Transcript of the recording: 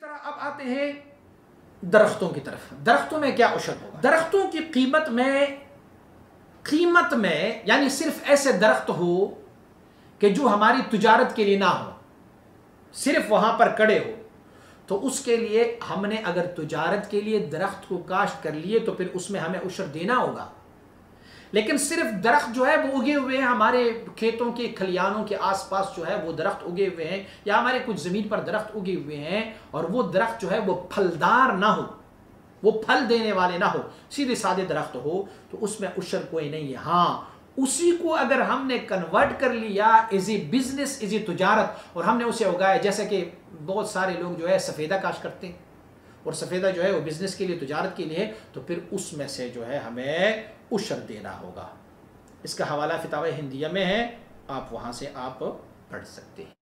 तरह अब आते हैं दरख्तों की तरफ। दरख्तों में क्या उशर होगा? दरख्तों की कीमत में यानी सिर्फ ऐसे दरख्त हो कि जो हमारी तिजारत के लिए ना हो, सिर्फ वहां पर खड़े हो, तो उसके लिए हमने अगर तिजारत के लिए दरख्त को काश्त कर लिए तो फिर उसमें हमें उशर देना होगा। लेकिन सिर्फ दरख्त जो है वो उगे हुए हैं, हमारे खेतों के खलियानों के आसपास जो है वो दरख्त उगे हुए हैं, या हमारे कुछ ज़मीन पर दरख्त उगे हुए हैं और वो दरख्त जो है वो फलदार ना हो, वो फल देने वाले ना हो, सीधे सादे दरख्त हो, तो उसमें उशर कोई नहीं है। हाँ, उसी को अगर हमने कन्वर्ट कर लिया as a business, as a तिजारत, और हमने उसे उगाया, जैसे कि बहुत सारे लोग जो है सफ़ेदा काश्त करते हैं और सफ़ेदा जो है वो बिज़नेस के लिए, तिजारत के लिए, तो फिर उसमें से जो है हमें उशर देना होगा। इसका हवाला फितावा हिंदिया में है, आप वहाँ से आप पढ़ सकते हैं।